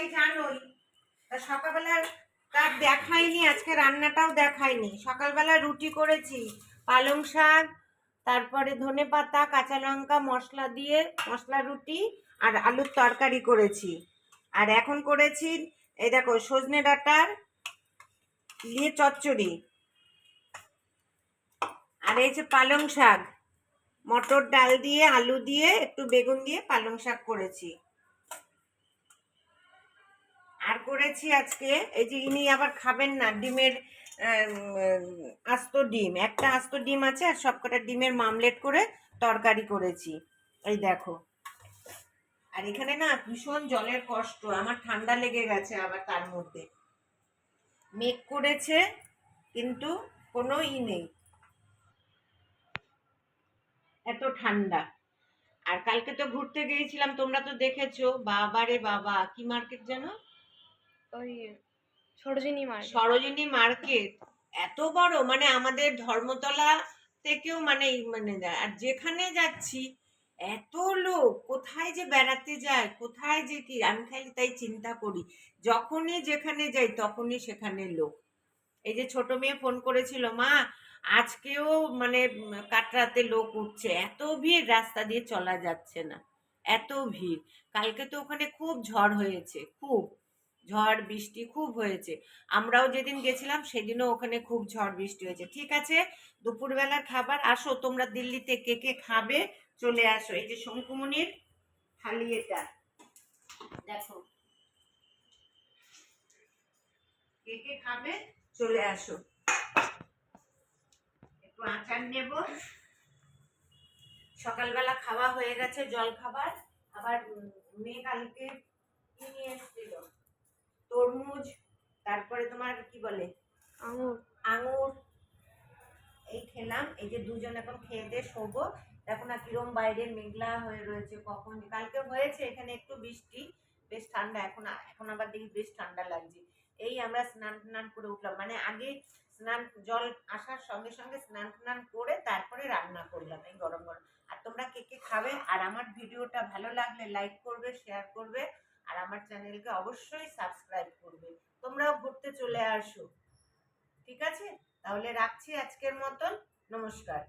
সবাই জানোই। সকালবেলা তার দেখাইনি, আজকে রান্নাটাও দেখাইনি। সকালবেলা রুটি করেছি, পালং শাক, তারপরে ধনেপাতা, কাঁচা লঙ্কা মশলা দিয়ে মশলা রুটি আর আলুর তরকারি করেছি। আর এখন করেছি এই দেখো সজনে ডাঁটার দিয়ে চচ্চড়ি, আর এই যে পালং শাক, মটর ডাল দিয়ে আলু দিয়ে একটু বেগুন দিয়ে পালং শাক করেছি। আর করেছি আজকে এই যে ইনি আবার খাবেন না, ডিমের আস্ত ডিম, একটা আস্ত ডিম আছে আর সবকটা ডিমের মামলেট করে তরকারি করেছি। এই দেখো। আর এখানে না ভীষণ জলের কষ্ট, আমার ঠান্ডা লেগে গেছে আবার তার মধ্যে। মেঘ করেছে কিন্তু কোনো নেই, এত ঠান্ডা। আর কালকে তো ঘুরতে গিয়েছিলাম, তোমরা তো দেখেছো। বাবা রে বাবা, কি মার্কেট যেন, ওই সরোজিনী মার্কেট। এত বড়, মানে আমাদের ধর্মতলা থেকেও মানে মানে আর যেখানে যাচ্ছি এত লোক, কোথায় যে বেড়াতে যায়, কোথায় যে কি, আমি খালি তাই চিন্তা করি। যখনই যেখানে যাই তখনই সেখানে লোক। এই যে ছোট মেয়ে ফোন করেছিল, মা আজকেও মানে কাটরাতে লোক উঠছে, এত ভিড়, রাস্তা দিয়ে চলা যাচ্ছে না, এত ভিড়। কালকে তো ওখানে খুব ঝড় হয়েছে, খুব ঝড় বৃষ্টি খুব হয়েছে। আমরাও যেদিন গেছিলাম সেদিনও ওখানে খুব ঝড় বৃষ্টি হয়েছে। ঠিক আছে, দুপুরবেলার খাবার আসো তোমরা, দিল্লিতে কে কে খাবে চলে আসো। এই যে শঙ্কুমণির থালি, এটা দেখো, কে কে খাবে চলে আসো। একটু আচার নেব। সকালবেলা খাওয়া হয়ে গেছে, জল খাবার। আবার মেয়ে কালকে কি নিয়ে এসেছিল, তরমুজ, তারপরে তোমার কি বলে আঙুর। আঙুর, এই খেলাম। এই যে দুজন এখন খেয়ে দিয়ে শোবো। দেখো না কিরম বাইরে মেঘলা হয়ে রয়েছে, কখন কালকে হয়েছে এখানে একটু বৃষ্টি, বেশ ঠান্ডা। এখন এখন আবার দেখি বেশ ঠান্ডা লাগছে। এই আমরা স্নান টান করে উঠলাম, মানে আগে স্নান জল আসার সঙ্গে সঙ্গে স্নান টান করে তারপরে রান্না করলাম এই গরম গরম। আর তোমরা কে কে খাবে, আর আমার ভিডিওটা ভালো লাগলে লাইক করবে, শেয়ার করবে, আর আমার চ্যানেলকে অবশ্যই সাবস্ক্রাইব করবে। তোমরাও ঘুরতে চলে আসো। ঠিক আছে, তাহলে রাখছি আজকের মতন। নমস্কার।